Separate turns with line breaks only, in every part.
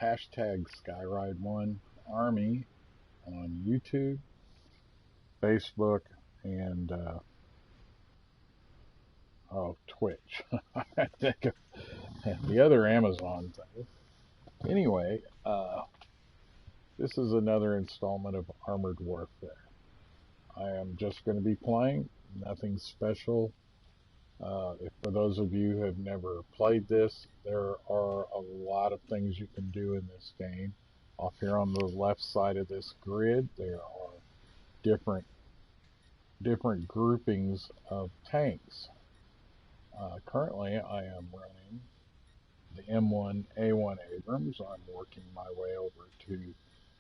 Hashtag SkyrideOneArmy on YouTube, Facebook, and Twitch. I think of the other Amazon thing. Anyway, this is another installment of Armored Warfare. I am just going to be playing, nothing special. If for those of you who have never played this, there are a lot of things you can do in this game. Off here on the left side of this grid, there are different groupings of tanks. Currently, I am running the M1A1 Abrams. I'm working my way over to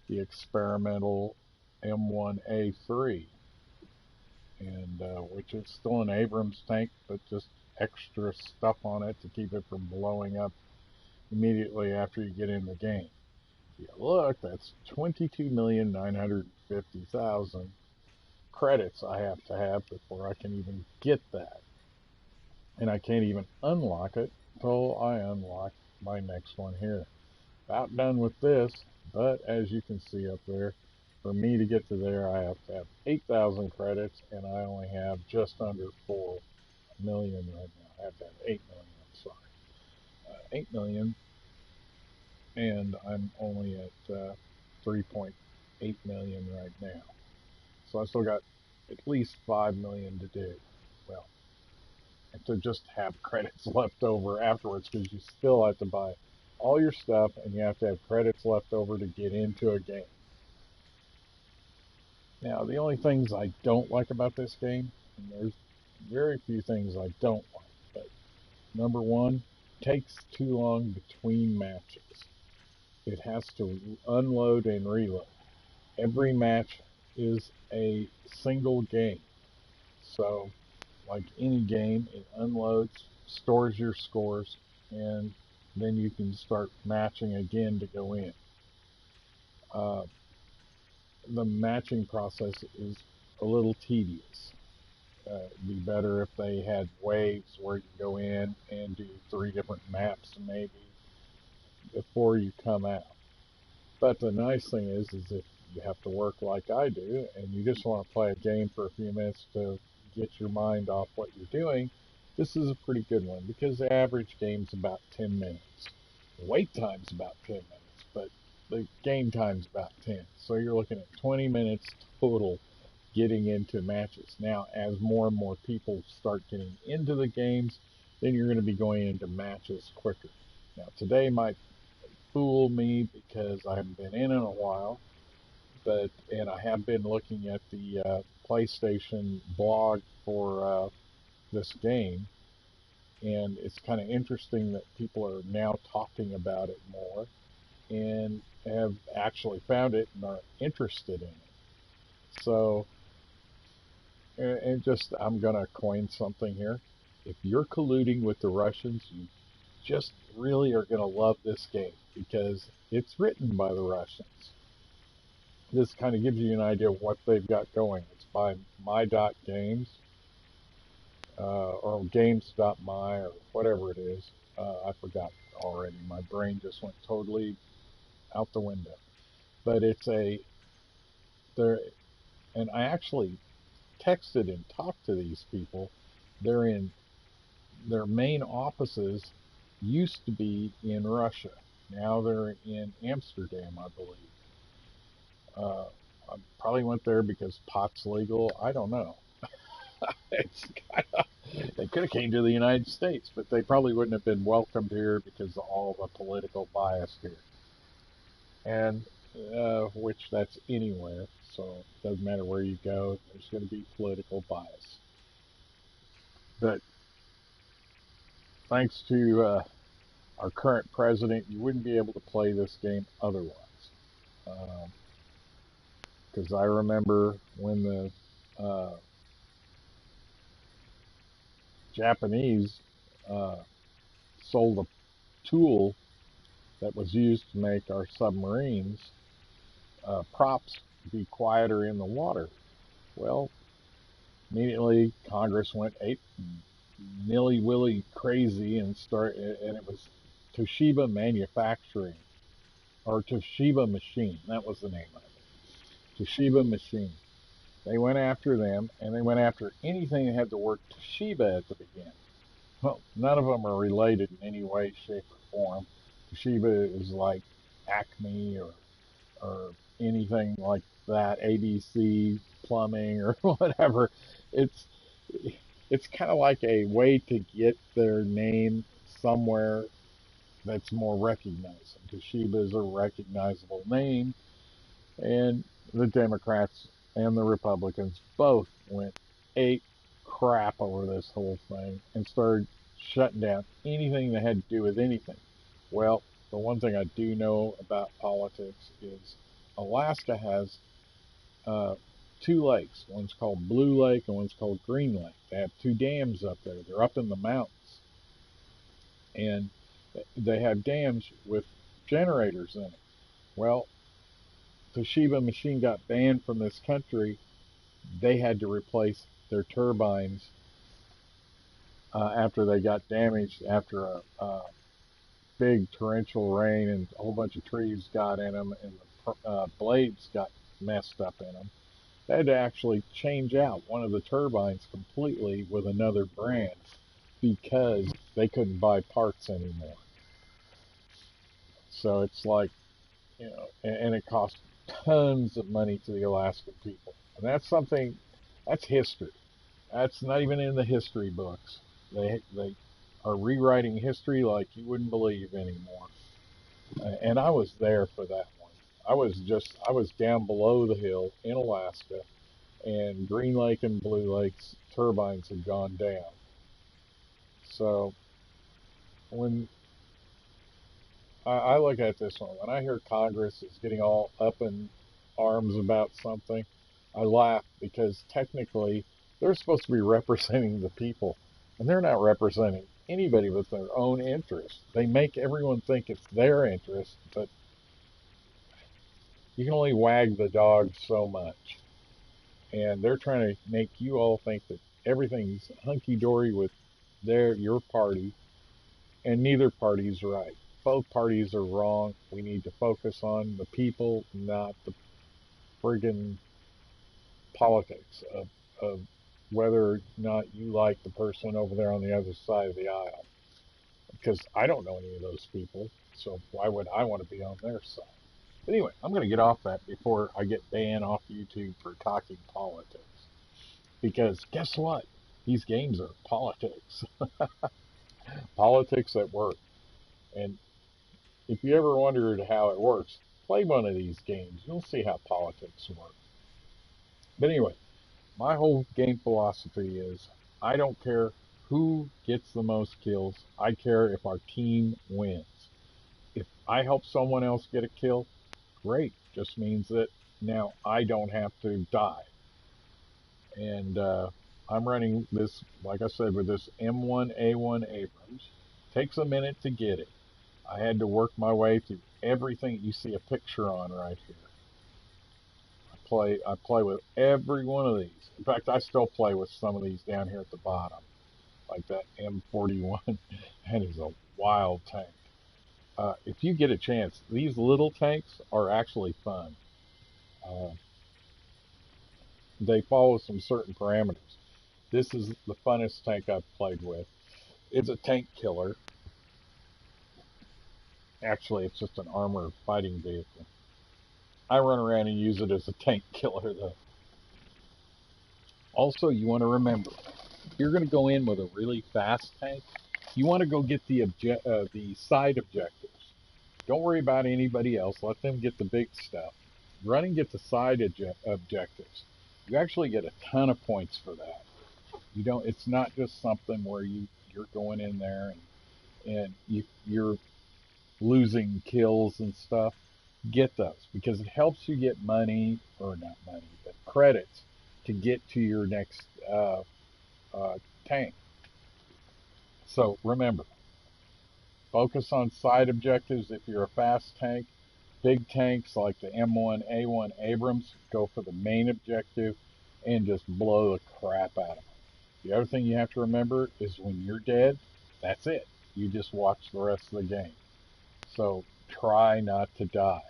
the experimental M1A3, and which is still an Abrams tank, but just extra stuff on it to keep it from blowing up immediately after you get in the game. If you look, that's 22,950,000 credits I have to have before I can even get that. And I can't even unlock it until I unlock my next one here. About done with this, but as you can see up there, for me to get to there, I have to have 8,000 credits, and I only have just under 4 million right now. I have to have 8 million, I'm sorry. 8 million, and I'm only at 3.8 million right now. So I still got at least 5 million to do. Well, to just have credits left over afterwards, because you still have to buy all your stuff, and you have to have credits left over to get into a game. Now, the only things I don't like about this game, and there's very few things I don't like, but number one, it takes too long between matches. It has to unload and reload. Every match is a single game. So, like any game, it unloads, stores your scores, and then you can start matching again to go in. The matching process is a little tedious. It'd be better if they had waves where you go in and do 3 different maps maybe before you come out. But the nice thing is if you have to work like I do and you just want to play a game for a few minutes to get your mind off what you're doing, this is a pretty good one, because the average game's about 10 minutes. The wait time's about 10 minutes, but the game time's about 10. So you're looking at 20 minutes total getting into matches. Now, as more and more people start getting into the games, then you're going to be going into matches quicker. Now, today might fool me because I haven't been in a while, and I have been looking at the PlayStation blog for this game, and it's kind of interesting that people are now talking about it more and have actually found it and are interested in it. So, and just, I'm going to coin something here. If you're colluding with the Russians, you just really are going to love this game, because it's written by the Russians. This kind of gives you an idea of what they've got going. It's by my.games, or games.my, or whatever it is. I forgot already. My brain just went totally out the window. But it's there, and I actually texted and talked to these people. They're in, their main offices used to be in Russia. Now they're in Amsterdam, I believe. I probably went there because pot's legal. I don't know. It's kinda, they could have came to the United States, but they probably wouldn't have been welcomed here because of all the political bias here. And which that's anywhere, so it doesn't matter where you go, there's going to be political bias. But thanks to our current president, you wouldn't be able to play this game otherwise. Because I remember when the Japanese sold a tool that was used to make our submarines props be quieter in the water. Well, immediately Congress went ape nilly-willy crazy and it was Toshiba Manufacturing or Toshiba Machine. That was the name of it. Toshiba Machine. They went after them, and they went after anything that had the word Toshiba at the beginning. Well, none of them are related in any way, shape, or form. Toshiba is like Acme or anything like that, ABC Plumbing or whatever. It's it's kind of like a way to get their name somewhere that's more recognizable. Toshiba is a recognizable name, and the Democrats and the Republicans both went ape crap over this whole thing and started shutting down anything that had to do with anything. Well, the one thing I do know about politics is Alaska has uh, two lakes. One's called Blue Lake and one's called Green Lake. They have two dams up there. They're up in the mountains. And they have dams with generators in it. Well, Toshiba Machine got banned from this country. They had to replace their turbines after they got damaged after a big torrential rain and a whole bunch of trees got in them and the blades got messed up in them. They had to actually change out one of the turbines completely with another brand because they couldn't buy parts anymore. So it's like, and it cost tons of money to the Alaskan people. And that's something, that's history. That's not even in the history books. They are rewriting history like you wouldn't believe anymore. And I was there for that one. I was down below the hill in Alaska, and Green Lake and Blue Lake's turbines had gone down. So when I look at this one, when I hear Congress is getting all up in arms about something, I laugh because technically they're supposed to be representing the people, and they're not representing anybody but their own interest. They make everyone think it's their interest, but you can only wag the dog so much. And they're trying to make you all think that everything's hunky-dory with your party, and neither party's right. Both parties are wrong. We need to focus on the people, not the friggin' politics of whether or not you like the person over there on the other side of the aisle. Because I don't know any of those people, so why would I want to be on their side? But anyway, I'm going to get off that before I get banned off YouTube for talking politics. Because guess what? These games are politics. Politics at work. And if you ever wondered how it works, play one of these games. You'll see how politics work. But anyway, my whole game philosophy is I don't care who gets the most kills. I care if our team wins. If I help someone else get a kill, great. Just means that now I don't have to die. And I'm running this, like I said, with this M1A1 Abrams. Takes a minute to get it. I had to work my way through everything you see a picture on right here. I play with every one of these. In fact, I still play with some of these down here at the bottom, like that M41. That is a wild tank. If you get a chance, these little tanks are actually fun. They follow some certain parameters. This is the funnest tank I've played with. It's a tank killer. Actually, it's just an armored fighting vehicle. I run around and use it as a tank killer, though. Also, you want to remember, if you're going to go in with a really fast tank, you want to go get the side objectives. Don't worry about anybody else. Let them get the big stuff. Run and get the side objectives. You actually get a ton of points for that. You don't. It's not just something where you're going in there and you're losing kills and stuff. Get those because it helps you get money, or not money, but credits to get to your next tank. So remember, focus on side objectives if you're a fast tank. Big tanks like the M1A1 Abrams, go for the main objective and just blow the crap out of them. The other thing you have to remember is when you're dead, that's it. You just watch the rest of the game. So try not to die.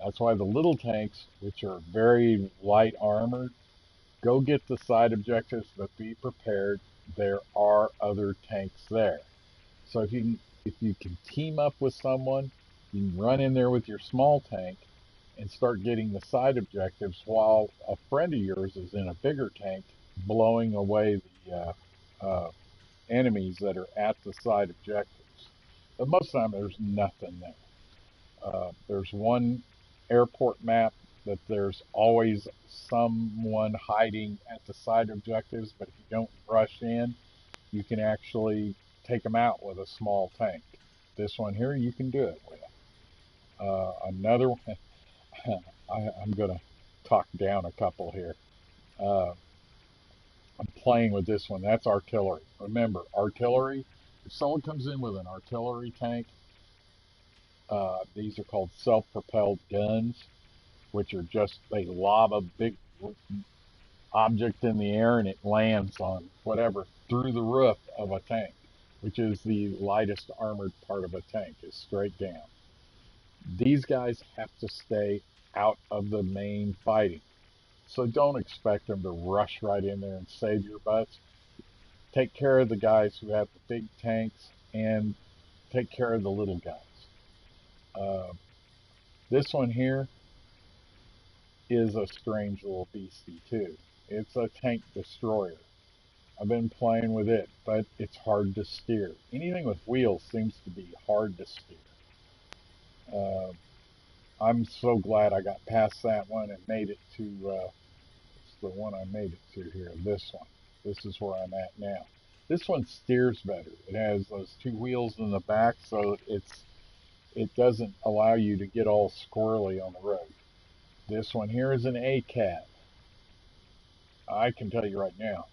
That's why the little tanks, which are very light armored, go get the side objectives, but be prepared. There are other tanks there. So if you can team up with someone, you can run in there with your small tank and start getting the side objectives while a friend of yours is in a bigger tank blowing away the enemies that are at the side objectives. But most of the time, there's nothing there. There's one airport map that there's always someone hiding at the side objectives, but if you don't rush in, you can actually take them out with a small tank. This one here, you can do it with. Another one, I'm going to talk down a couple here. I'm playing with this one. That's artillery. Remember, artillery, if someone comes in with an artillery tank, these are called self-propelled guns, which are just, they lob a big object in the air and it lands on whatever through the roof of a tank, which is the lightest armored part of a tank, is straight down. These guys have to stay out of the main fighting. So don't expect them to rush right in there and save your butts. Take care of the guys who have the big tanks and take care of the little guys. This one here is a strange little beastie too. It's a tank destroyer. I've been playing with it, but it's hard to steer. Anything with wheels seems to be hard to steer. I'm so glad I got past that one and made it to, it's the one I made it to here, this one. This is where I'm at now. This one steers better. It has those two wheels in the back, so it doesn't allow you to get all squirrely on the road. This one here is an ACAT. I can tell you right now,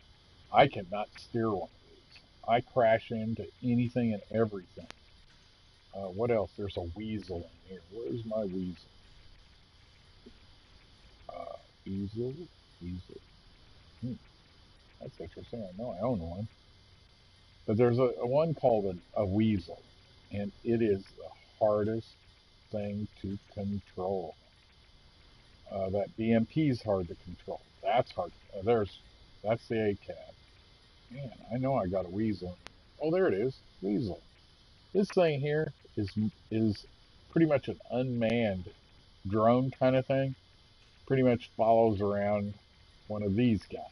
I cannot steer one of these. I crash into anything and everything. What else? There's a weasel in here. Where's my weasel? Weasel? That's interesting. I know I own one. But there's a one called a weasel, and it is the hardest thing to control. That BMP is hard to control. That's hard. That's the ACAB. Man, I know I got a weasel. Oh, there it is, weasel. This thing here is pretty much an unmanned drone kind of thing. Pretty much follows around one of these guys.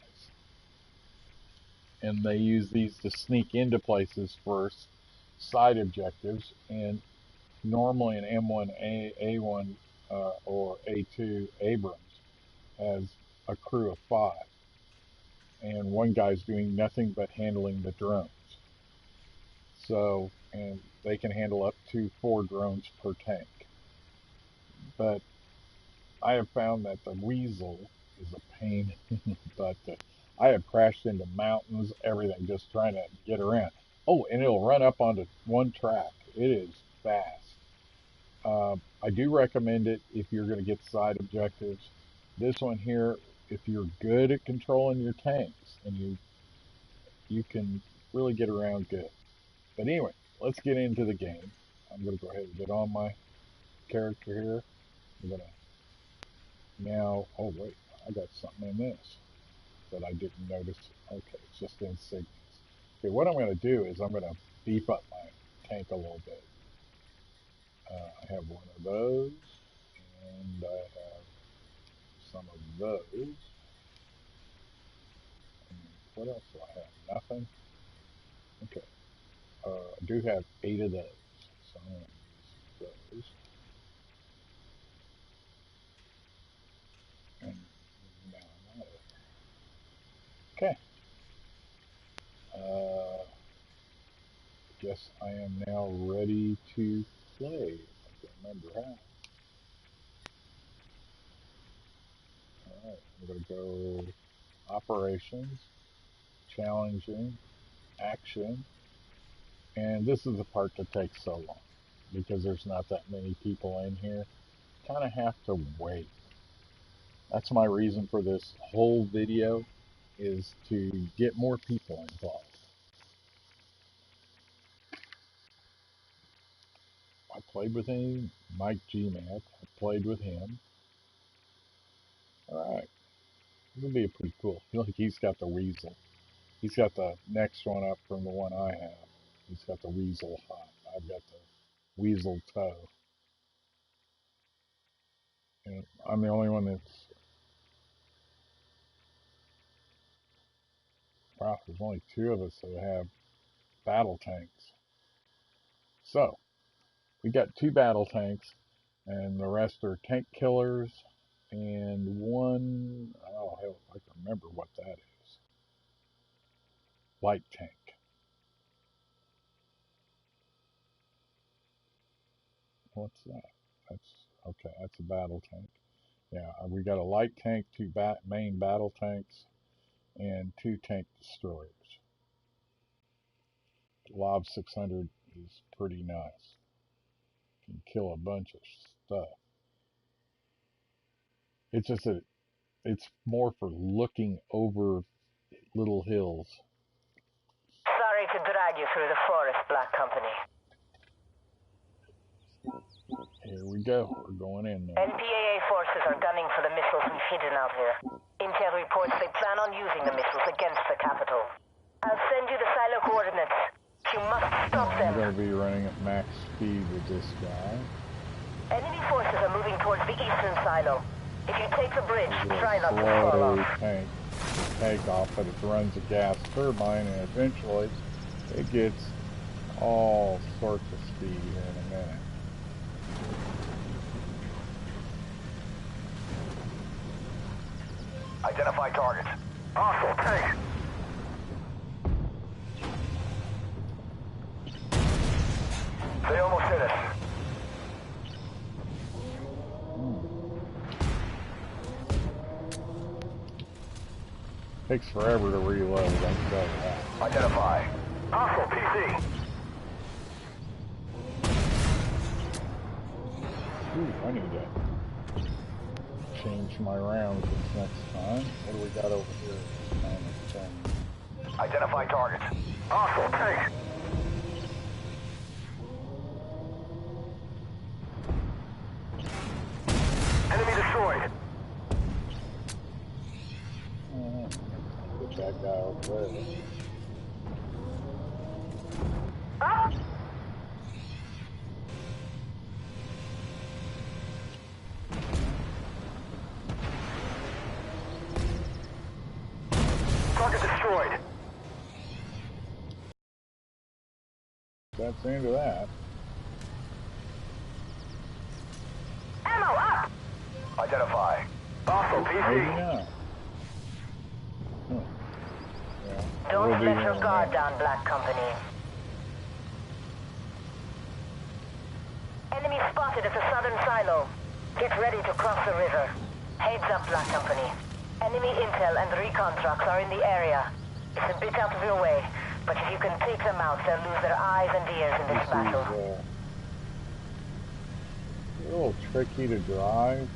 And they use these to sneak into places for side objectives. And normally an M1 A1 or A2 Abrams has a crew of 5. And one guy's doing nothing but handling the drones. So, and they can handle up to 4 drones per tank. But I have found that the weasel is a pain in the butt. I have crashed into mountains, everything, just trying to get around. Oh, and it'll run up onto one track. It is fast. I do recommend it if you're going to get side objectives. This one here, if you're good at controlling your tanks, and you can really get around good. But anyway, let's get into the game. I'm going to go ahead and get on my character here. I'm going to now, oh wait, I got something in this that I didn't notice. Okay, it's just insignias. Okay, what I'm going to do is I'm going to beef up my tank a little bit. I have one of those, and I have some of those. And what else do I have? Nothing? Okay. I do have 8 of those, so I'm going to use those. And now I'm out of there. Okay. Guess I am now ready to play. I can't remember how. Alright, I'm going to go operations, challenging, action, and this is the part that takes so long because there's not that many people in here. Kind of have to wait. That's my reason for this whole video, is to get more people involved. I played with him. Mike GMAC, I played with him. Alright, it'll be pretty cool. Look, he's got the weasel. He's got the next one up from the one I have. He's got the weasel hop. I've got the weasel toe. And I'm the only one that's... Wow, there's only 2 of us that have battle tanks. So, we got 2 battle tanks, and the rest are tank killers, and one, oh hell, I can remember what that is. Light tank. What's that? That's, okay, that's a battle tank. Yeah, we got a light tank, 2 main battle tanks, and 2 tank destroyers. The Lob 600 is pretty nice. Can kill a bunch of stuff. It's just that it's more for looking over little hills.
Sorry to drag you through the forest, Black Company.
Here we go. We're going in now.
NPAA forces are gunning for the missiles we've hidden out here. Intel reports they plan on using the missiles against the capital. I'll send you the silo coordinates. You must stop them.
I'm going to be running at max speed with this guy.
Enemy forces are moving towards the eastern silo. If you take the bridge, try not to fall off.
Take off, but it runs a gas turbine, and eventually it gets all sorts of speed here in a minute.
Identify targets. Hostile tank. They almost hit us.
Takes forever to reload, I can tell you that.
Identify. Hostile PC.
Ooh, I need to change my rounds this next time. What do we got over here?
Identify targets. Hostile tank. Enemy destroyed.
Get that guy over there.
Ah!
Target destroyed.
That's the end of that.
Ammo up!
Identify. Hostile
Maybe
PC.
not. Yeah.
Don't
We'll
let your guard down, Black Company. Enemy spotted at the southern silo. Get ready to cross the river. Heads up, Black Company. Enemy intel and recon trucks are in the area. It's a bit out of your way, but if you can take them out, they'll lose their eyes and ears in this battle.
A little tricky to drive.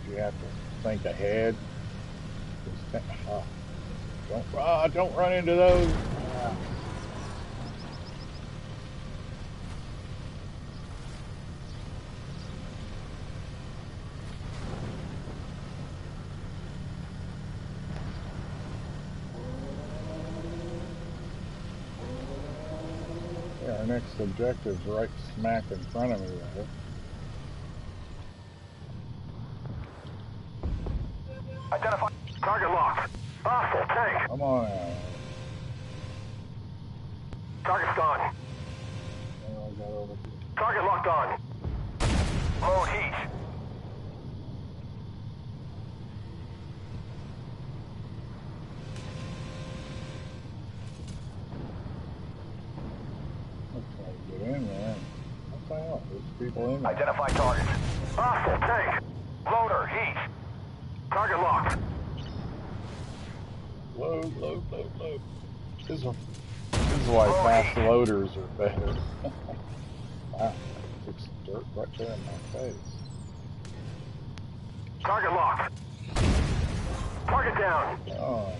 You have to think ahead. Don't run into those. Yeah, our next objective is right smack in front of me there.
Identify. Target locked. Hostile tank.
Come on out.
Target's gone.
Oh, I got over here.
Target locked on. Load heat.
Okay, get in there. What the hell? There's people in there.
Identify targets. Hostile tank. Loader heat. Target locked.
Load, load, load, load. This is why fast loaders are better. Wow, it's dirt right there in my face.
Target locked. Target down.
Oh.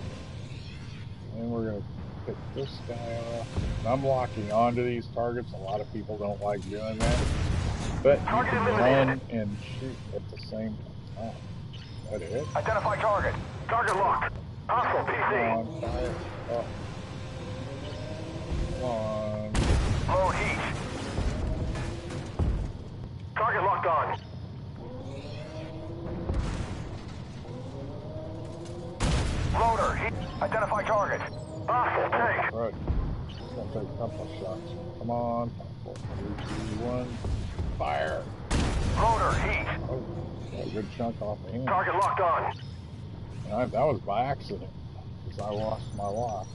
And we're gonna pick this guy off. I'm locking onto these targets. A lot of people don't like doing that. But you can run and shoot at the same time. Is that it?
Identify target. Target locked. Hostile PC.
Come on, fire. Oh. Come on.
Load heat. Target locked on. Loader heat. Identify target. Hostile tank.
Right. It's gonna take a couple of shots. Come on. 4, 3, 2, 1. Fire.
Loader heat.
Oh, got a good chunk off the hand.
Target locked on.
That was by accident, because I lost my lock.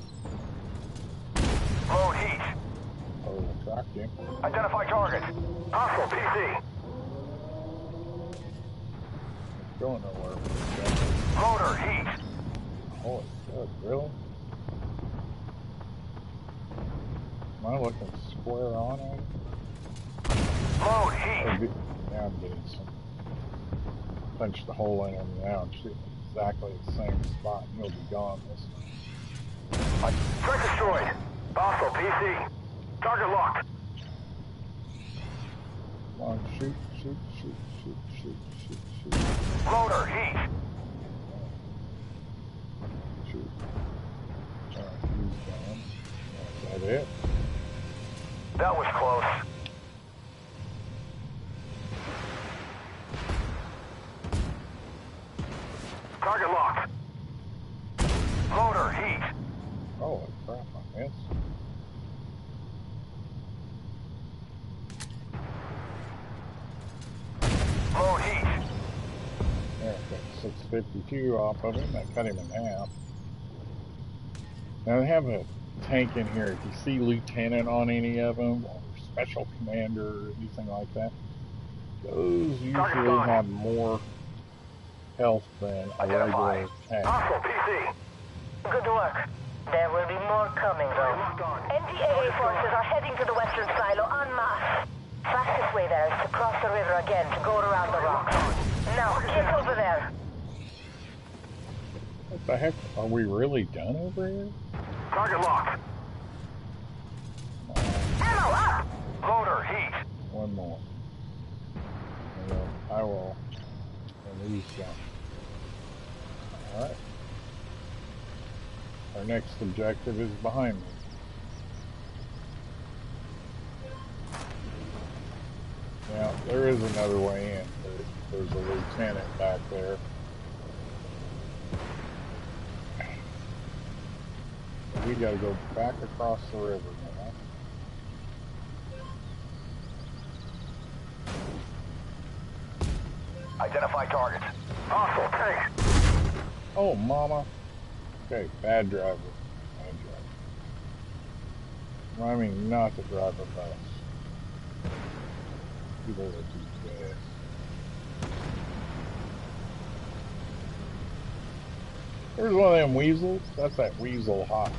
Load heat.
Oh, tracked him.
Identify target. Hostile PC.
Going nowhere.
Loader heat.
Holy shit, really? Am I looking square on it?
Load heat.
Now I'm getting some. Punch the hole in him now and shoot exactly the same spot, and he'll be gone this time.
Threat destroyed. Hostile PC. Target locked.
Come on, shoot, shoot, shoot, shoot, shoot, shoot, shoot.
Loader heat.
Shoot. Alright, he's gone. Is that it?
That was close. Target locked. Loader heat.
Holy crap, I missed.
Load heat.
There, got 652 off of him. That cut him in half. Now they have a tank in here. If you see lieutenant on any of them, or special commander, or anything like that, those usually have more health than a regular tank.
Hostile PC.
Good work. There will be more coming, though. NDAA forces are heading to the western silo en masse. Fastest way there is to cross the river again to go around the rocks. Now, get over there.
What the heck? Are we really done over here?
Target locked.
Ammo up!
Loader heat.
One more. And then I will release them. Alright. Our next objective is behind me. Now, there is another way in. There's a lieutenant back there. We gotta go back across the river now.
Identify target. Hostile tank.
Oh, mama. Okay, bad driver. Bad driver. Rhyming not to drive a bus. People are too fast. There's one of them weasels. That's that weasel hawk.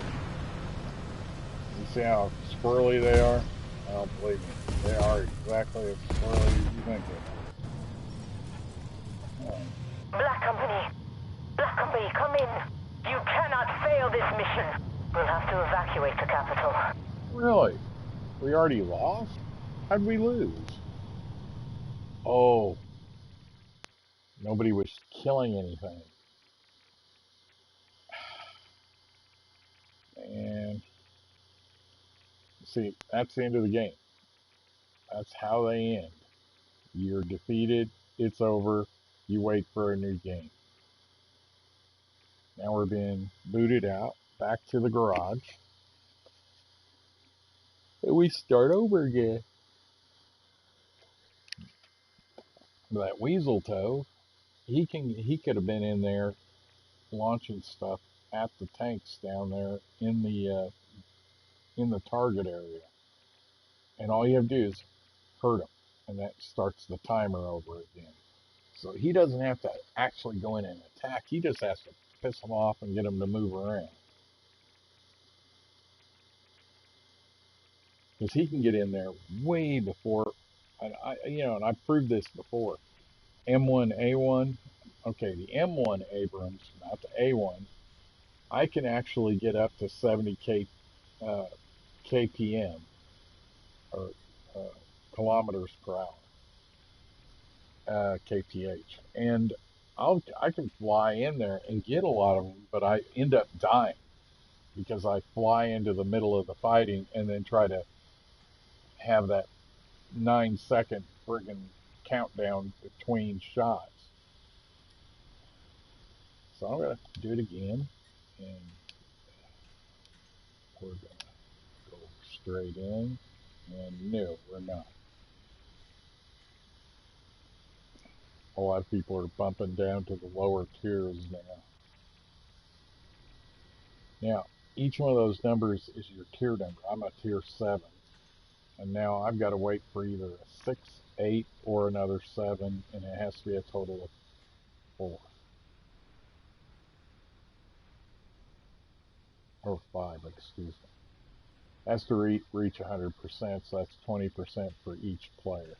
You see how squirrely they are? I don't believe me. They are exactly as squirrely as you think they are.
Black Company, come in. You cannot fail this mission. We'll have to evacuate the capital.
Really? We already lost? How'd we lose? Oh. Nobody was killing anything. And see, that's the end of the game. That's how they end. You're defeated, it's over, you wait for a new game. Now we're being booted out, back to the garage. And we start over again. But that weasel toe, he could have been in there launching stuff at the tanks down there in the target area. And all you have to do is hurt him, and that starts the timer over again. So he doesn't have to actually go in and attack. He just has to piss them off and get them to move around. Because he can get in there way before, and I've proved this before. M1A1, okay, the M1 Abrams, not the A1, I can actually get up to 70 uh, kpm, or uh, kilometers per hour, kph, and I can fly in there and get a lot of them, but I end up dying because I fly into the middle of the fighting and then try to have that 9-second friggin' countdown between shots. So I'm gonna do it again, and we're gonna go straight in, and no, we're not. A lot of people are bumping down to the lower tiers now. Now, each one of those numbers is your tier number. I'm a tier 7, and now I've got to wait for either a 6, 8, or another 7, and it has to be a total of 4. Or 5, excuse me. Has to reach 100%, so that's 20% for each player.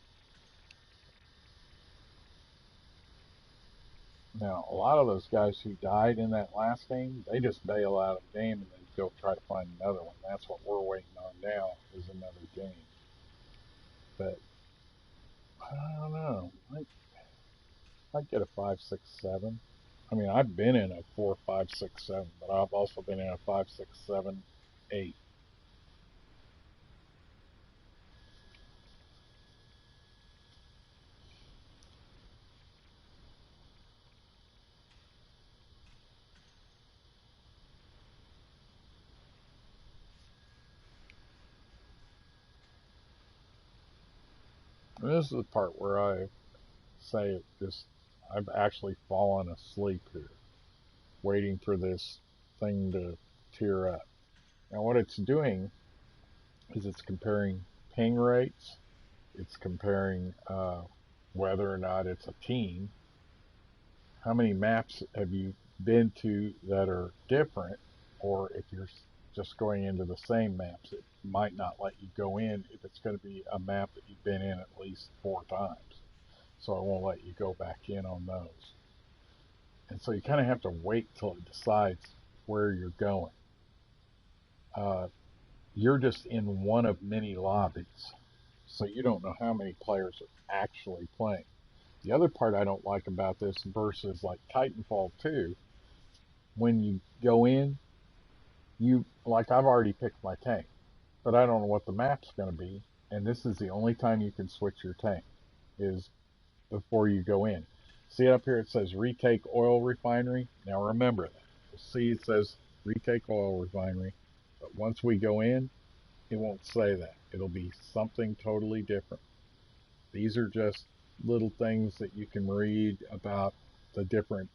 Now, a lot of those guys who died in that last game, they just bail out of the game and then go try to find another one. That's what we're waiting on now, is another game. But, I don't know. Might get a 5, 6, 7. I mean, I've been in a 4, 5, 6, 7, but I've also been in a 5, 6, 7, 8. And this is the part where I say this, I've actually fallen asleep here, waiting for this thing to tear up. Now what it's doing is it's comparing ping rates, it's comparing whether or not it's a team, how many maps have you been to that are different, or if you're just going into the same maps, it might not let you go in if it's going to be a map that you've been in at least 4 times. So it won't let you go back in on those. And so you kind of have to wait till it decides where you're going. You're just in one of many lobbies, so you don't know how many players are actually playing. The other part I don't like about this versus like Titanfall 2, when you go in, like I've already picked my tank, but I don't know what the map's going to be, and this is the only time you can switch your tank, is before you go in. See up here it says retake oil refinery. Now remember that. You'll see it says retake oil refinery, but once we go in, it won't say that. It'll be something totally different. These are just little things that you can read about the different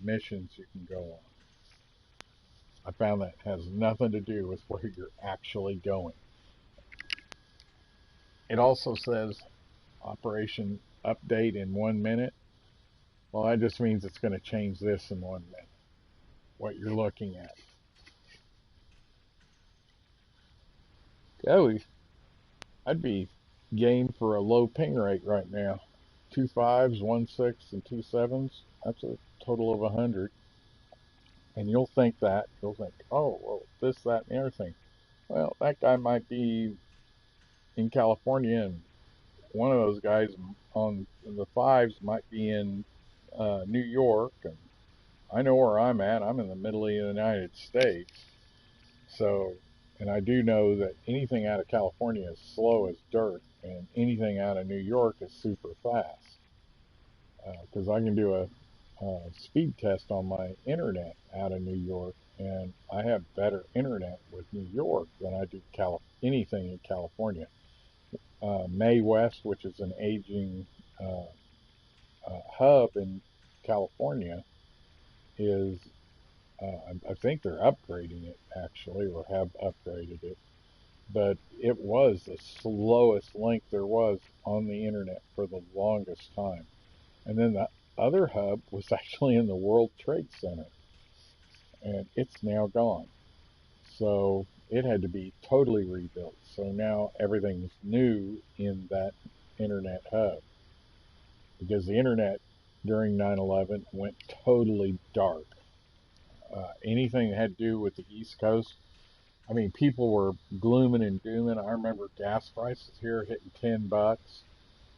missions you can go on. I found that has nothing to do with where you're actually going. It also says operation update in 1 minute. Well, that just means it's going to change this in 1 minute, what you're looking at. Oh, I'd be game for a low ping rate right now. 2 5s, 1 6, and 2 7s. That's a total of 100. And you'll think, oh, well, this, that, and everything. Well, that guy might be in California, and one of those guys on the 5s might be in New York, and I know where I'm at. I'm in the middle of the United States. So, and I do know that anything out of California is slow as dirt, and anything out of New York is super fast. Because I can do a speed test on my internet out of New York, and I have better internet with New York than I do anything in California. May West, which is an aging hub in California, is I think they're upgrading it actually, or have upgraded it, but it was the slowest link there was on the internet for the longest time. And then the other hub was actually in the World Trade Center, and it's now gone. So it had to be totally rebuilt. So now everything's new in that internet hub, because the internet during 9/11 went totally dark. Anything that had to do with the East Coast, I mean, people were glooming and dooming. I remember gas prices here hitting $10,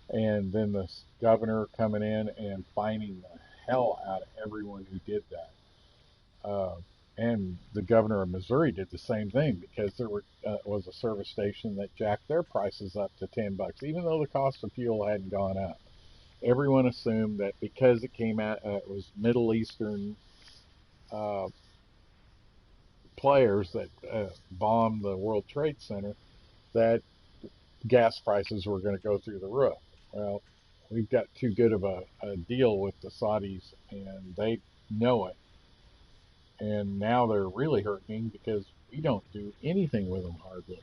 and then the governor coming in and fining the hell out of everyone who did that. Uh, and the governor of Missouri did the same thing because there was a service station that jacked their prices up to $10, even though the cost of fuel hadn't gone up. Everyone assumed that because it came out, it was Middle Eastern uh, players that bombed the World Trade Center, that gas prices were going to go through the roof. Well, we've got too good of a deal with the Saudis, and they know it. And now they're really hurting because we don't do anything with them hardly.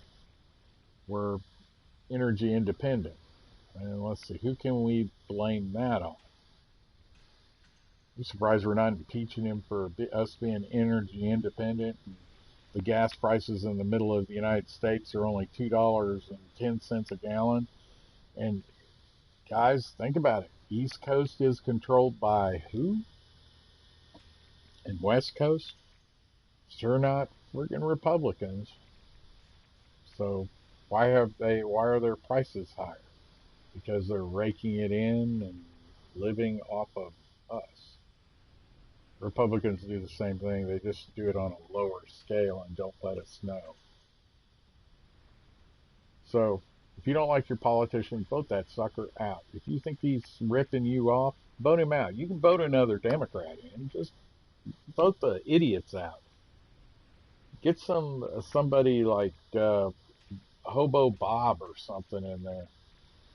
We're energy independent. And let's see, who can we blame that on? I'm surprised we're not impeaching him for us being energy independent. The gas prices in the middle of the United States are only $2.10 a gallon. And guys, think about it. East Coast is controlled by who? And West Coast? Sure not freaking Republicans. So why are their prices higher? Because they're raking it in and living off of us. Republicans do the same thing. They just do it on a lower scale and don't let us know. So if you don't like your politician, vote that sucker out. If you think he's ripping you off, vote him out. You can vote another Democrat in. Just vote the idiots out. Get somebody like Hobo Bob or something in there.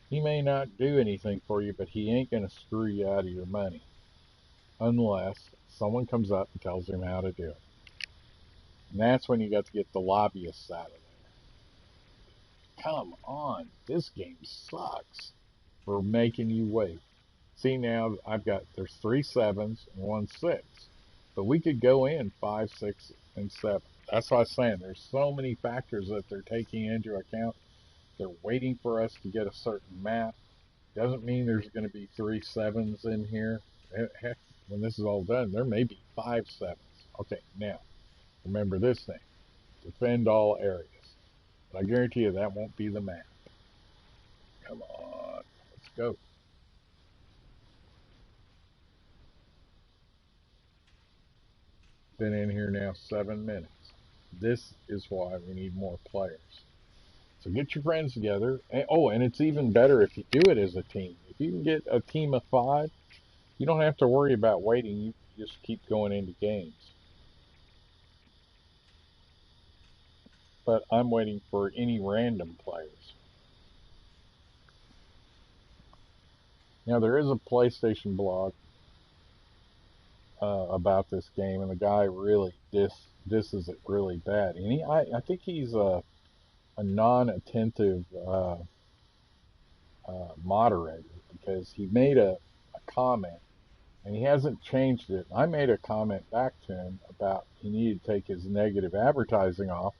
He may not do anything for you, but he ain't going to screw you out of your money unless someone comes up and tells him how to do it. And that's when you got to get the lobbyists out of there. Come on, this game sucks for making you wait. See, now there's 3 7s and 1 6, but we could go in 5, 6, and 7. That's what I was saying. There's so many factors that they're taking into account. They're waiting for us to get a certain map. Doesn't mean there's going to be 3 7s in here. Heck, when this is all done, there may be 5 7s. Okay, now, remember this thing. Defend all areas. But I guarantee you that won't be the map. Come on, let's go. Been in here now 7 minutes. This is why we need more players. So get your friends together. And it's even better if you do it as a team. If you can get a team of 5, you don't have to worry about waiting. You just keep going into games. But I'm waiting for any random players. Now, there is a PlayStation blog about this game, and the guy really disses it really bad. And I think he's a non-attentive moderator, because he made a comment and he hasn't changed it. I made a comment back to him about he needed to take his negative advertising off,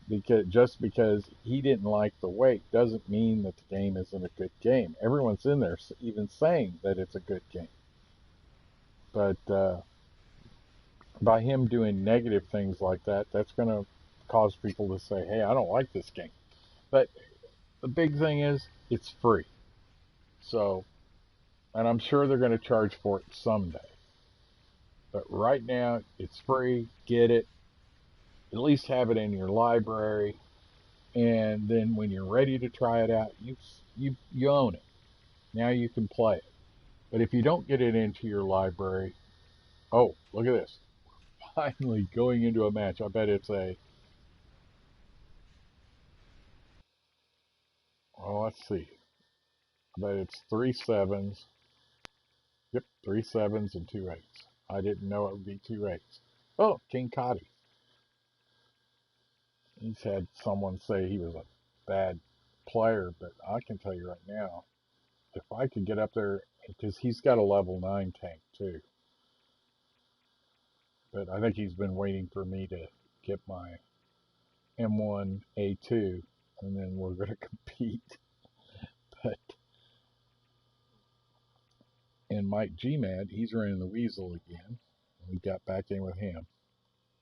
because just because he didn't like the wait doesn't mean that the game isn't a good game. Everyone's in there even saying that it's a good game. But by him doing negative things like that, that's going to cause people to say, hey, I don't like this game. But the big thing is, it's free. So, and I'm sure they're going to charge for it someday. But right now, it's free. Get it. At least have it in your library. And then when you're ready to try it out, you own it. Now you can play it. But if you don't get it into your library, oh, look at this. Finally going into a match. I bet it's let's see. I bet it's 3 7s. Yep, 3 7s and 2 8s. I didn't know it would be 2 8s. Oh, King Cotty. He's had someone say he was a bad player, but I can tell you right now, if I could get up there, because he's got a level 9 tank too. But I think he's been waiting for me to get my M1A2, and then we're going to compete. But, and Mike GMAD, he's running the Weasel again. We got back in with him.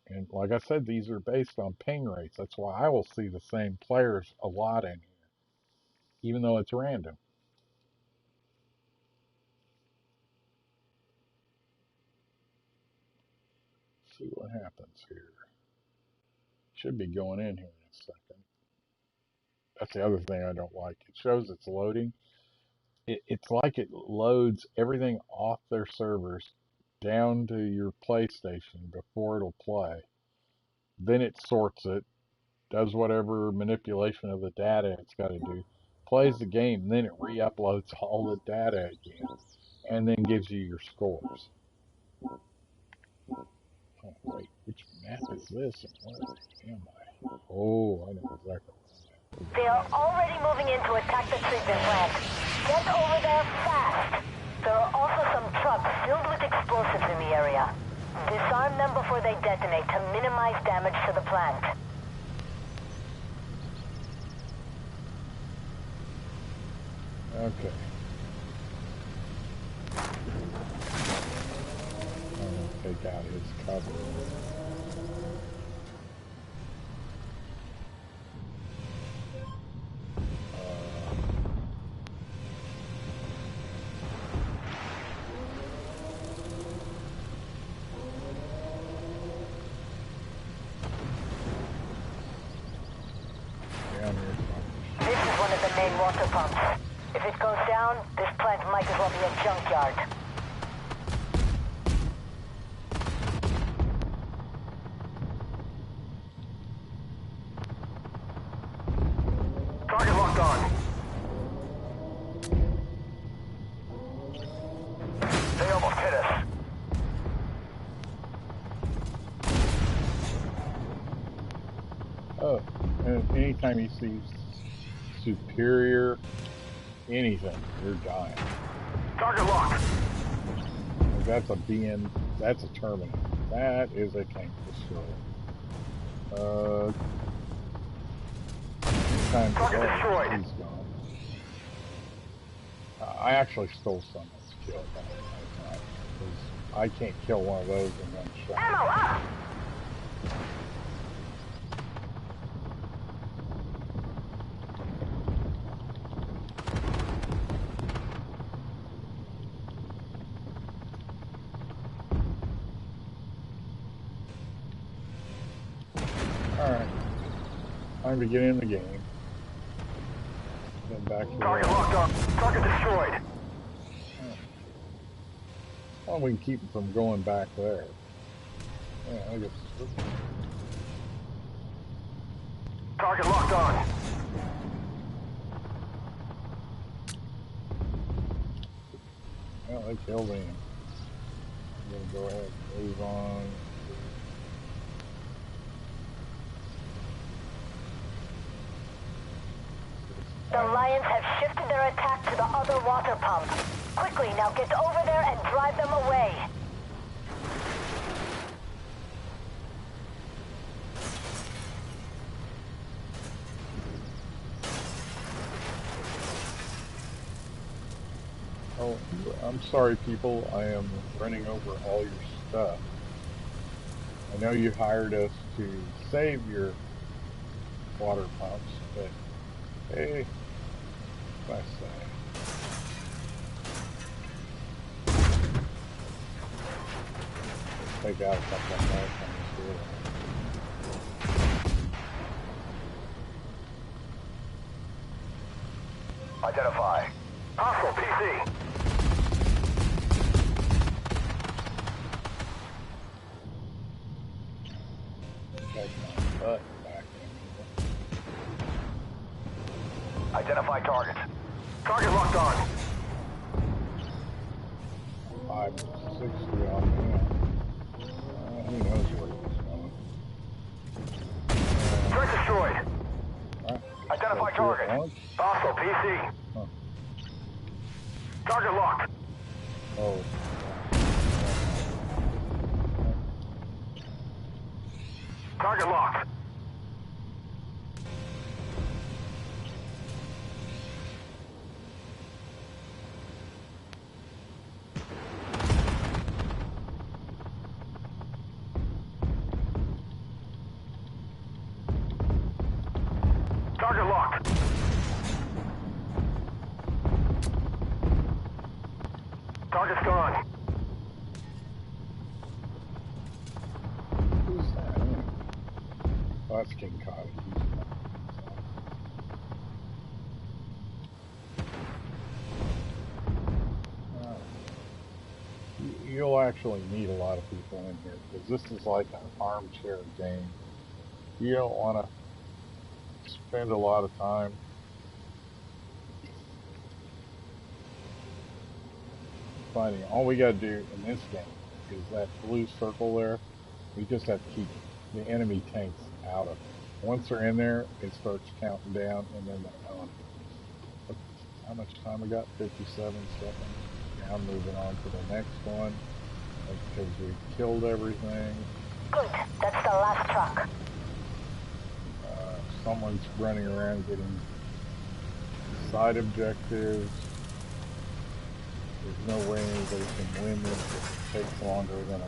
And like I said, these are based on ping rates. That's why I will see the same players a lot in here, even though it's random. Let's see what happens here. Should be going in here in a second. That's the other thing I don't like. It shows it's loading. It's like it loads everything off their servers down to your PlayStation before it'll play. Then it sorts it, does whatever manipulation of the data it's got to do, plays the game, then it re-uploads all the data again, and then gives you your scores. Oh, wait, which map is this and where am I? Oh, I know exactly.
They are already moving in to attack the treatment plant. Get over there fast. There are also some trucks filled with explosives in the area. Disarm them before they detonate to minimize damage to the plant.
Okay. I'm going to take out his cover.
This is one of the main water pumps. If it goes down, this plant might as well be a junkyard.
Target locked on. They almost hit us.
Oh, and anytime you see superior anything, you're dying.
Target locked.
That's a BN, that's a Terminator. That is a tank destroyer.
Target destroyed.
He's gone. I actually stole someone's kill that time, because I can't kill one of those in one shot.
Ammo up!
Alright. Time to get in the game. Then back to
Target locked on. Target destroyed.
Well, we can keep them from going back there. Yeah, I guess.
Target locked on.
Well, they killed him. I'm gonna go ahead and move on.
The Lions have shifted their attack to the other water pump. Quickly, now get over there and drive them away.
Oh, I'm sorry, people. I am running over all your stuff. I know you hired us to save your water pumps, but hey, what I say? Take out a couple of more things here.
Identify. Hostile PC.
Take my butt back in.
Identify target. Target locked on.
560 on him. Who knows where he's going.
Threat destroyed.
Right.
Identify target. Hostile PC.
Huh.
Target locked.
Oh.
Target locked. Target's gone.
Who's that? Anyway? Oh, that's King Cotty. You'll actually meet a lot of people in here because this is like an armchair game. You don't want to spend a lot of time fighting. All we got to do in this game is that blue circle there. We just have to keep the enemy tanks out of it. Once they're in there, it starts counting down, and then they're on. How much time we got? 57 seconds. Now moving on to the next one because we killed everything.
Good. That's the last truck.
Someone's running around getting side objectives. There's no way they can win this if it takes longer than a minute.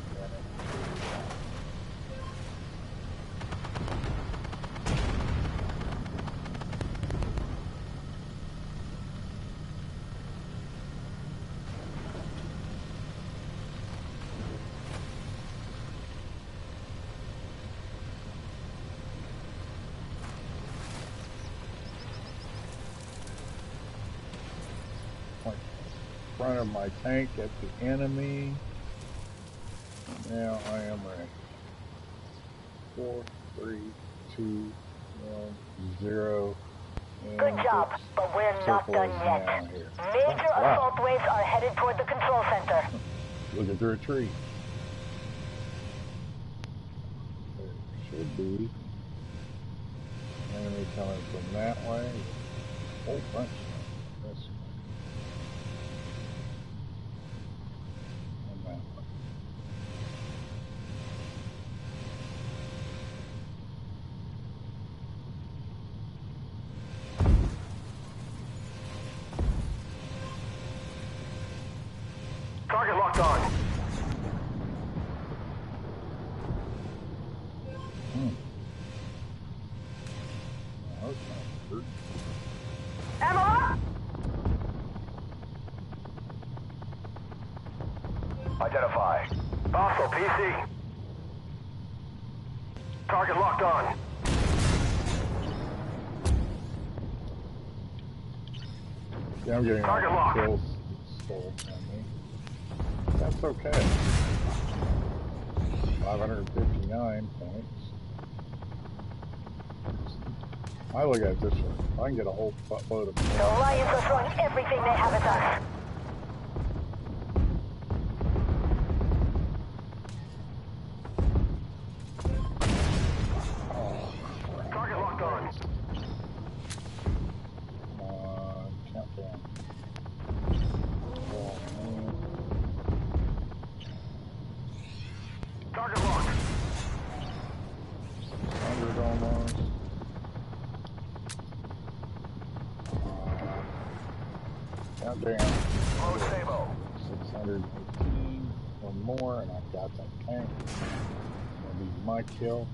Front of my tank at the enemy. Now I am ready. 4, 3, 2, 1, 0.
Good job, but we're not done yet. Major assault waves are headed toward the control center.
Look at the retreat. There should be enemy coming from that way. A whole bunch. This way. And that way.
Target locked on. Ammo up! Identify. Hostile PC. Target locked on.
Yeah, I'm getting
Target
all
locked.
the kills stolen from me. That's okay. 559 points. I look at it this way. I can get a whole buttload of
The Alliance are throwing everything they have at us.
Target locked on.
Come on, countdown.
Target locked.
600 almost. Countdown.
Low Sabo.
618. One more, and I've got that tank. That'll be my kill.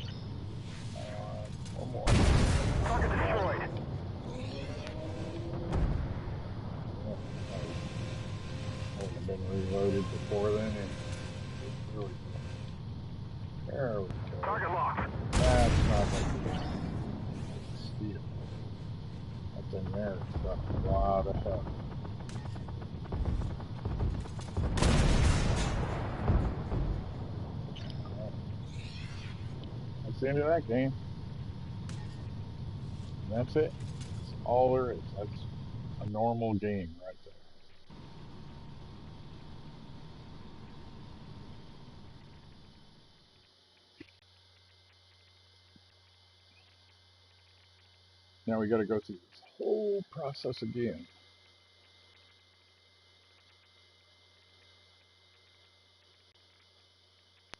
One more.
Target destroyed.
Hasn't been reloaded before then, and it's really good. There we go.
Target locked.
That's not going to be steel. That's in there. It's got a lot of help. That's the end of that game. And that's it. That's all there is. That's a normal game right there. Now we got to go through this whole process again.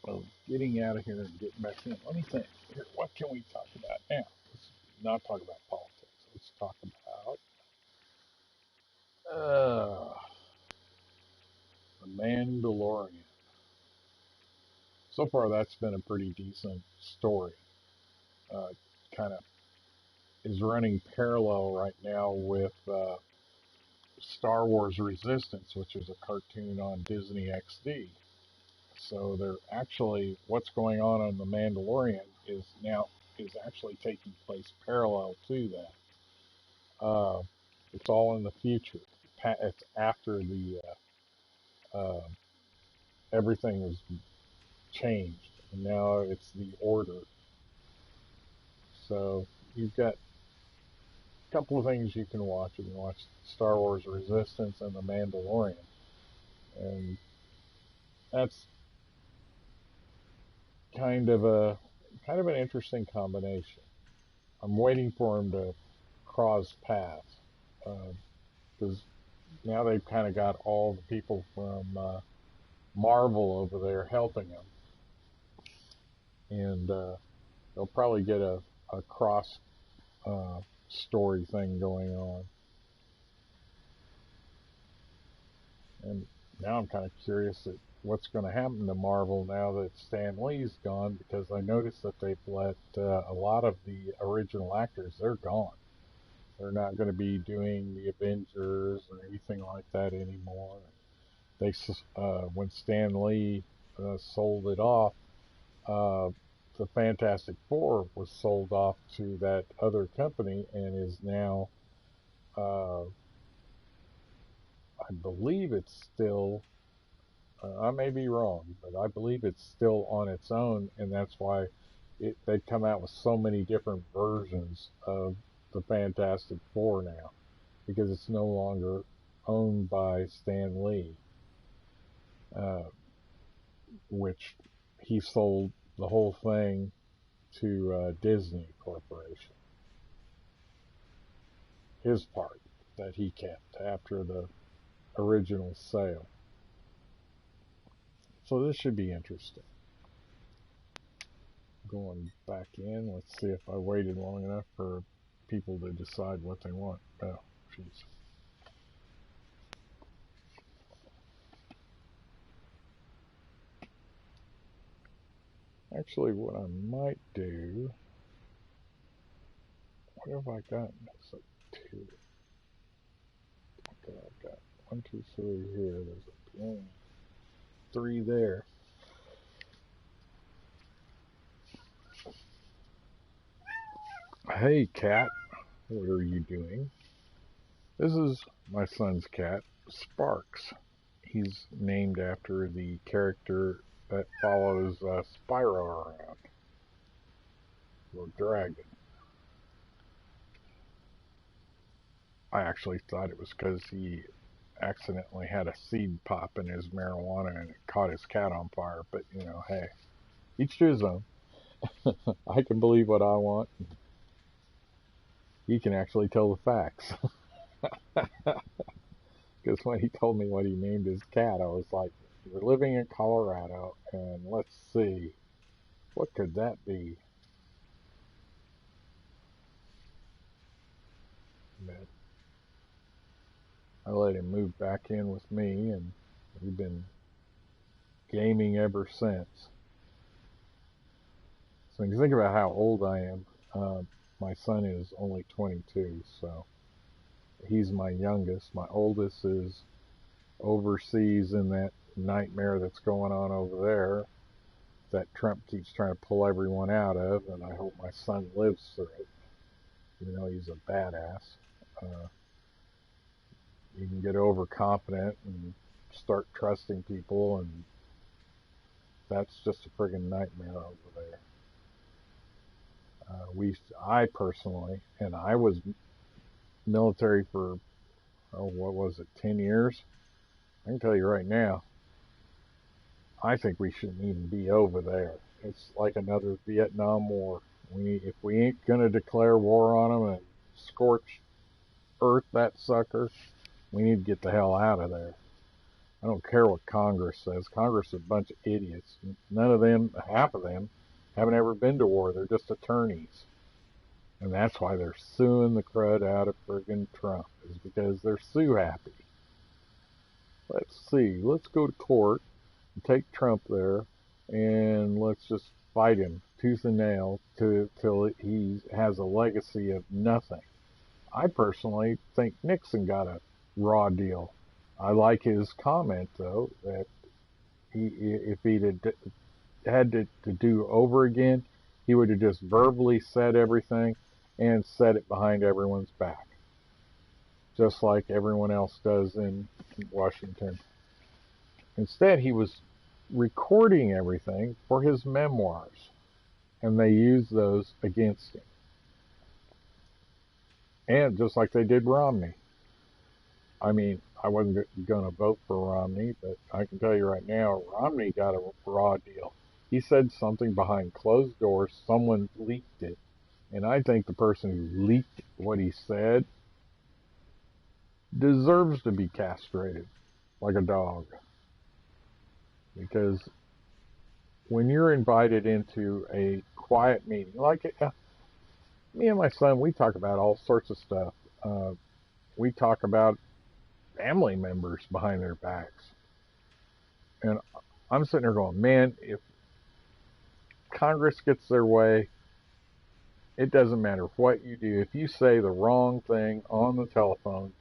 Of getting out of here and getting back in. Let me think. Here, what can we talk about now? Let's not talk about politics. Let's talk about the Mandalorian. So far, that's been a pretty decent story. Kind of is running parallel right now with Star Wars Resistance, which is a cartoon on Disney XD. So they're actually, what's going on The Mandalorian is actually taking place parallel to that. It's all in the future. It's after the everything was changed, and now it's the Order. So you've got a couple of things you can watch. You can watch Star Wars Resistance and The Mandalorian, and that's kind of an interesting combination. I'm waiting for him to cross paths because now they've kind of got all the people from Marvel over there helping him, and they'll probably get a cross story thing going on. And now I'm kind of curious at what's going to happen to Marvel now that Stan Lee's gone, because I noticed that they've let a lot of the original actors, they're gone. They're not going to be doing the Avengers or anything like that anymore. They when Stan Lee sold it off, the Fantastic Four was sold off to that other company and is now, I believe it's still, I may be wrong, but I believe it's still on its own, and that's why they come out with so many different versions of the Fantastic Four now, because it's no longer owned by Stan Lee, which he sold the whole thing to Disney Corporation. His part that he kept after the original sale. So this should be interesting. Going back in, let's see if I waited long enough for people to decide what they want. Oh, jeez. Actually, what I might do, what have I got? That's like 2. Okay, I've got 1, 2, 3 here. There's a piano. 3 there. Hey, cat. What are you doing? This is my son's cat, Sparks. He's named after the character that follows Spyro around, or dragon. I actually thought it was because he accidentally had a seed pop in his marijuana and it caught his cat on fire. But, you know, hey, each to his own. I can believe what I want. He can actually tell the facts. Because when he told me what he named his cat, I was like, we're living in Colorado, and let's see, what could that be? But I let him move back in with me, and we've been gaming ever since. So when you think about how old I am, my son is only 22, so he's my youngest. My oldest is overseas in that nightmare that's going on over there that Trump keeps trying to pull everyone out of, and I hope my son lives through it. You know, he's a badass. You can get overconfident and start trusting people, and that's just a friggin' nightmare over there. I personally, and I was military for, what was it, 10 years? I can tell you right now, I think we shouldn't even be over there. It's like another Vietnam War. If we ain't gonna declare war on them and scorch earth that sucker, we need to get the hell out of there. I don't care what Congress says. Congress is a bunch of idiots. None of them, half of them, haven't ever been to war. They're just attorneys. And that's why they're suing the crud out of friggin' Trump, is because they're sue happy. Let's see. Let's go to court and take Trump there, and let's just fight him tooth and nail till he has a legacy of nothing. I personally think Nixon got a raw deal. I like his comment though that if he'd had to do over again, he would have just verbally said everything and said it behind everyone's back, just like everyone else does in Washington. Instead, he was recording everything for his memoirs, and they used those against him. And just like they did Romney. I mean, I wasn't going to vote for Romney, but I can tell you right now, Romney got a raw deal. He said something behind closed doors, someone leaked it, and I think the person who leaked what he said deserves to be castrated like a dog. Because when you're invited into a quiet meeting, like me and my son, we talk about all sorts of stuff. We talk about family members behind their backs. And I'm sitting there going, man, if Congress gets their way, it doesn't matter what you do. If you say the wrong thing on the telephone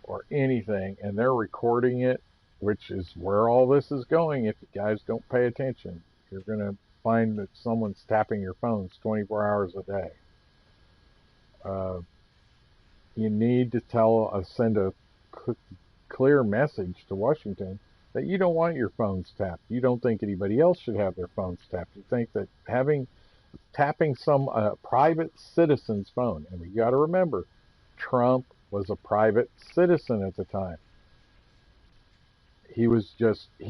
or anything and they're recording it, which is where all this is going, if you guys don't pay attention, you're going to find that someone's tapping your phones 24 hours a day. You need to send a clear message to Washington that you don't want your phones tapped. You don't think anybody else should have their phones tapped. You think that tapping some private citizen's phone, and we got to remember, Trump was a private citizen at the time. He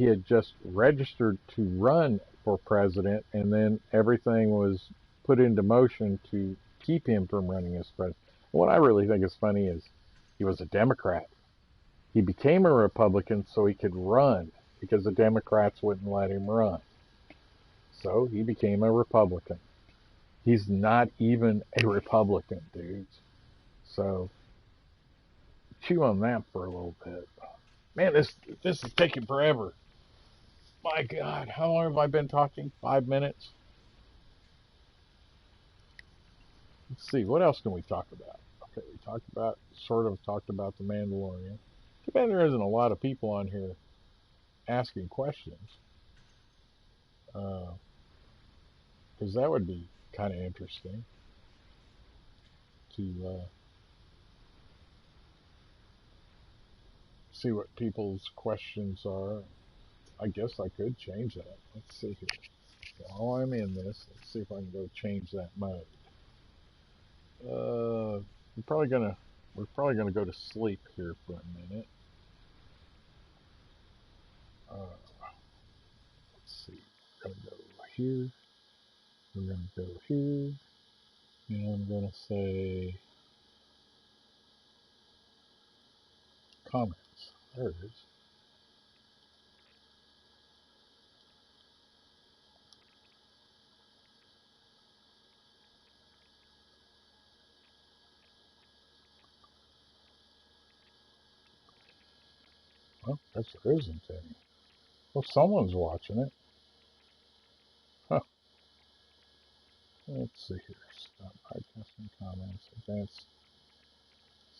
had just registered to run for president, and then everything was put into motion to keep him from running as president. What I really think is funny is he was a Democrat. He became a Republican so he could run because the Democrats wouldn't let him run. So he became a Republican. He's not even a Republican, dudes. So chew on that for a little bit. Man, this is taking forever. My God, how long have I been talking? 5 minutes? Let's see, what else can we talk about? Okay, we talked about the Mandalorian. Too bad there isn't a lot of people on here asking questions. Because that would be kind of interesting to see what people's questions are. I guess I could change that. Let's see here. While I'm in this, let's see if I can go change that mode. We're probably gonna go to sleep here for a minute. Let's see. We're gonna go here. We're gonna go here, and I'm gonna say comments. There it is. Well, guess there isn't any. Well, someone's watching it. Huh. Let's see here. Stop podcasting comments. Advanced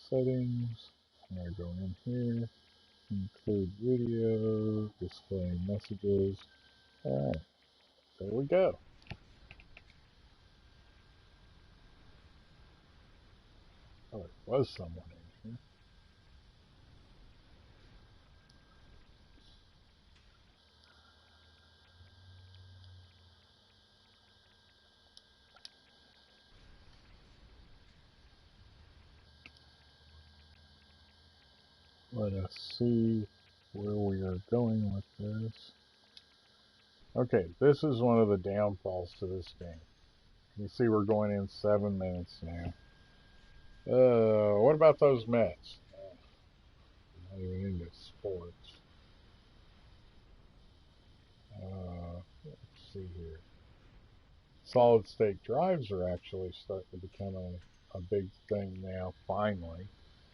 settings. I'm going to go in here. Include video. Display messages. Alright. There we go. Oh, there was someone in here. Let us see where we are going with this. Okay, this is one of the downfalls to this game. You see we're going in 7 minutes now. What about those Mets? Not even into sports. Let's see here. Solid state drives are actually starting to become a big thing now, finally.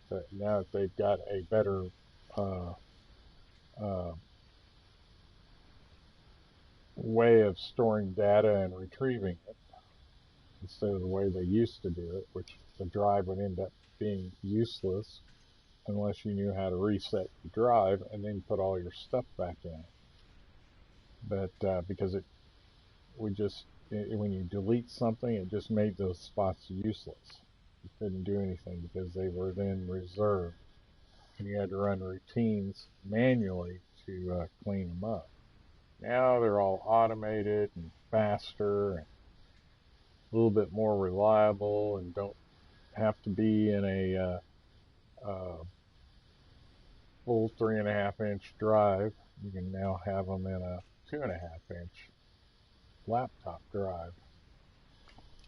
But now that they've got a better way of storing data and retrieving it instead of the way they used to do it, which the drive would end up being useless unless you knew how to reset the drive and then put all your stuff back in it. But because when you delete something, it just made those spots useless. You couldn't do anything because they were then reserved, and you had to run routines manually to clean them up. Now they're all automated and faster and a little bit more reliable, and don't have to be in a full 3.5-inch drive. You can now have them in a 2.5-inch laptop drive,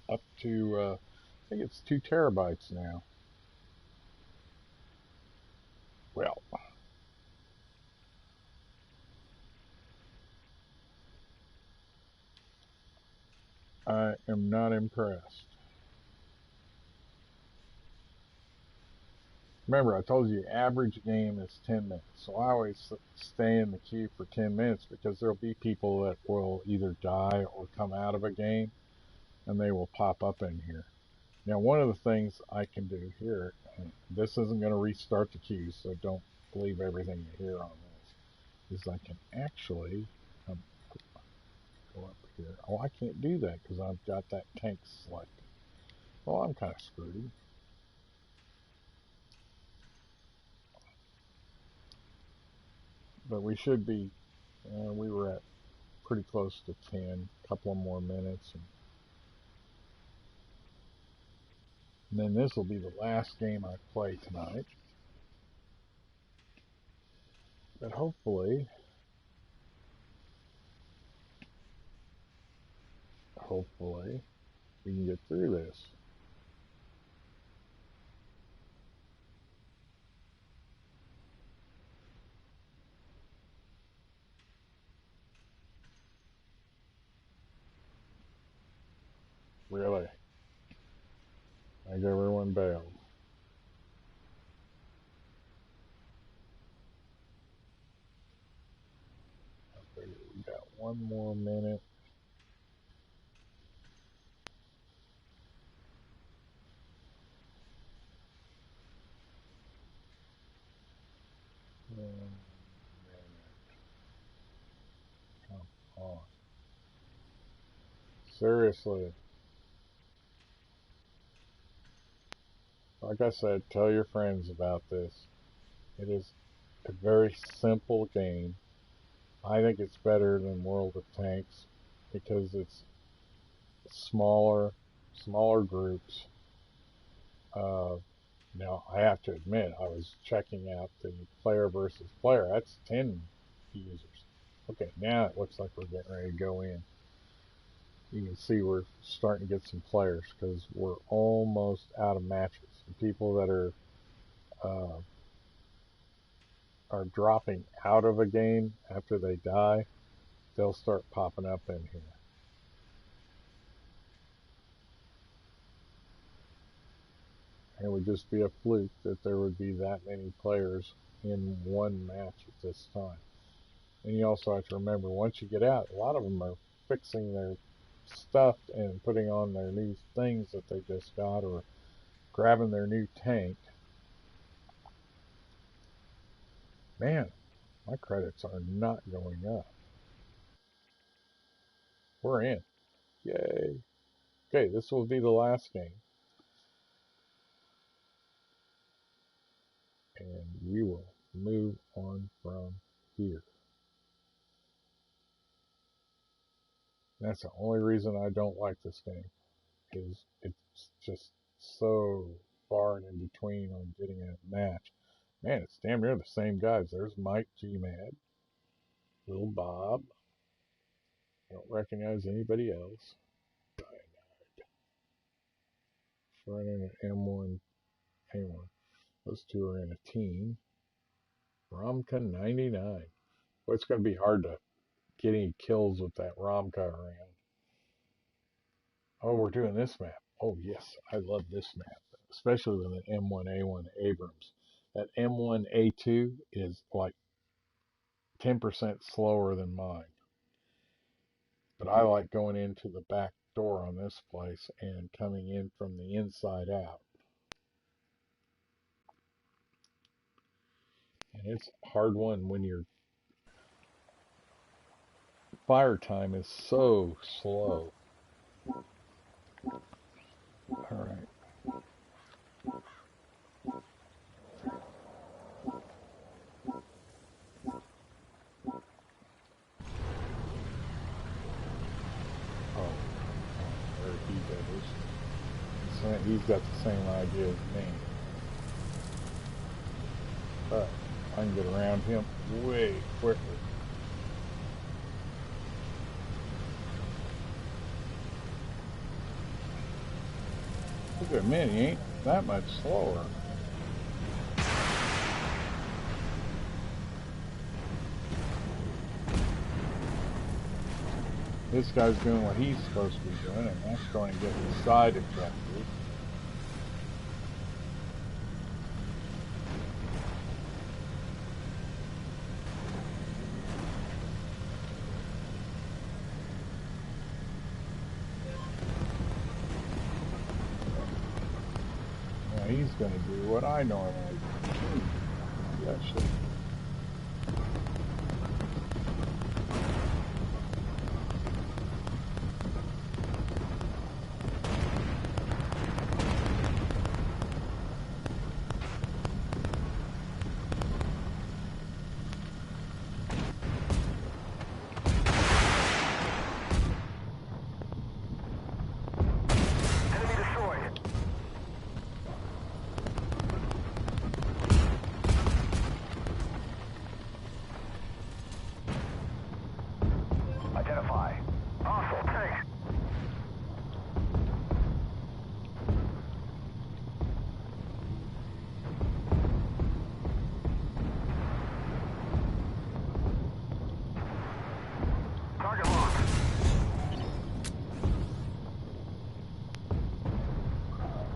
up to I think it's 2 terabytes now. Well, I am not impressed. Remember, I told you average game is 10 minutes, so I always stay in the queue for 10 minutes because there'll be people that will either die or come out of a game, and they will pop up in here. Now, one of the things I can do here, and this isn't going to restart the queue, so don't believe everything you hear on this, is I can actually go up here. Oh, I can't do that because I've got that tank selected. Well, I'm kind of screwed. But we should be, we were at pretty close to 10, a couple of more minutes. And then this will be the last game I play tonight. But hopefully, we can get through this. Really. I think everyone bailed. I figure we got one more minute. Come on. Seriously. Like I said, tell your friends about this. It is a very simple game. I think it's better than World of Tanks because it's smaller groups. Now, I have to admit, I was checking out the player versus player. That's 10 users. Okay, now it looks like we're getting ready to go in. You can see we're starting to get some players because we're almost out of matches. The people that are dropping out of a game after they die, they'll start popping up in here. And it would just be a fluke that there would be that many players in one match at this time. And you also have to remember, once you get out, a lot of them are fixing their stuff and putting on their new things that they just got, or grabbing their new tank. Man, my credits are not going up. We're in. Yay. Okay, this will be the last game. And we will move on from here. That's the only reason I don't like this game, is it's just so far and in between on getting a match. Man, it's damn near the same guys. There's Mike G-Mad, Little Bob. I don't recognize anybody else. Running an M1 A1. Those two are in a team. Romka 99. Well, it's going to be hard to get any kills with that Romka around. Oh, we're doing this map. Oh, yes, I love this map, especially with an M1A1 Abrams. That M1A2 is like 10% slower than mine. But I like going into the back door on this place and coming in from the inside out. It's a hard one when your fire time is so slow. Alright. Oh, there he goes. He's got the same idea as me. But I can get around him way quicker. Look at him, he ain't that much slower. This guy's doing what he's supposed to be doing, and that's going to get the side objective. Now he's going to do what I normally do. Actually.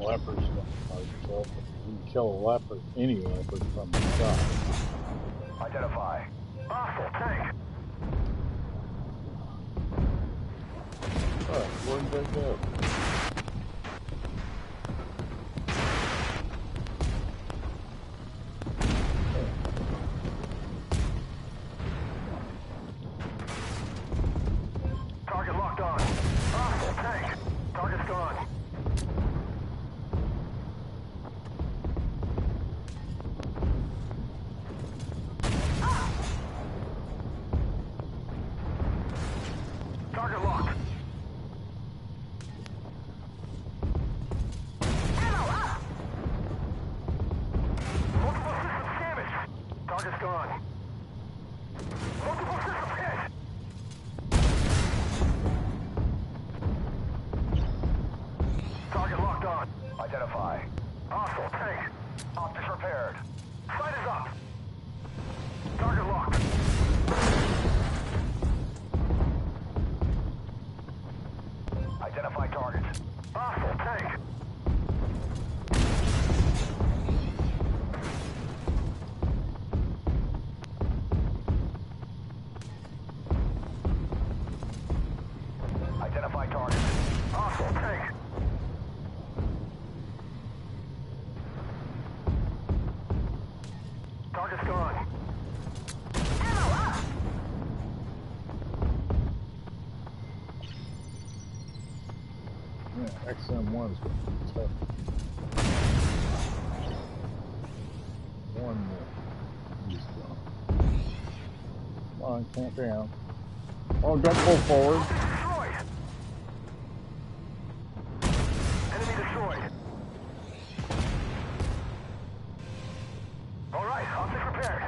Leopards don't hurt yourself. You can kill a leopard, any leopard from the side.
Identify. Hostile tank.
Alright, where'd they go?
Target locked on. Hostile tank. Target's gone. Target locked. Ammo up! Multiple systems damaged. Target's gone. Multiple systems hit. Target locked on. Identify. Hostile tank. Optics repaired. Sight is up. Target locked. Identify targets. Hostile tank. Identify targets. Hostile tank. Target's gone. Ammo up!
Yeah, XM1's going to be tough. One more. He's gone. Come on, camp down. Oh, don't pull forward.
Destroyed. Enemy destroyed. All right, optics repaired.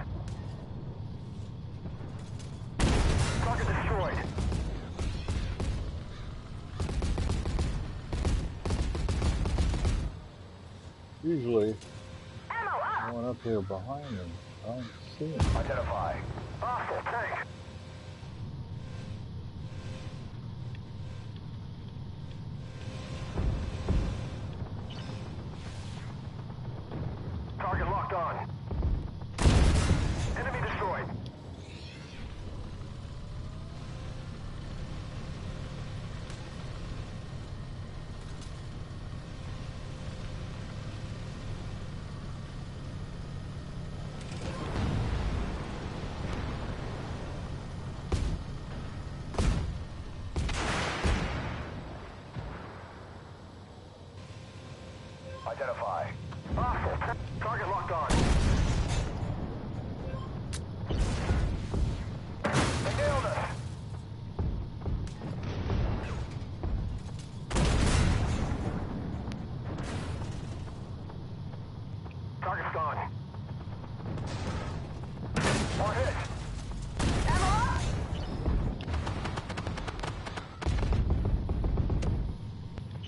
Target destroyed.
Usually,
Ammo up!
one up here behind him. I don't see him.
Identify. Hostile tank. Target locked on. Enemy destroyed. identify. Hostile. Target locked on. They nailed us. Target's gone. One hit.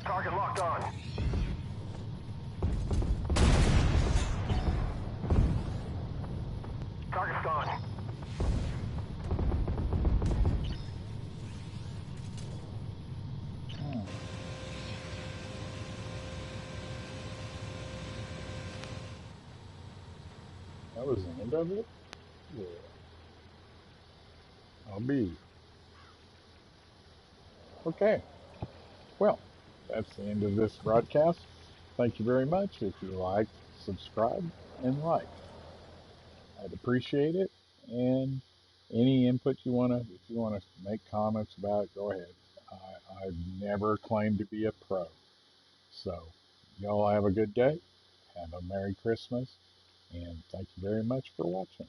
Target locked on. Target's gone.
That was the end of it? Yeah. I'll be. Okay. Well, that's the end of this broadcast. Thank you very much. If you like, subscribe and like. I'd appreciate it. And any input if you want to make comments about it, go ahead. I've never claimed to be a pro. So, y'all have a good day. Have a Merry Christmas. And thank you very much for watching.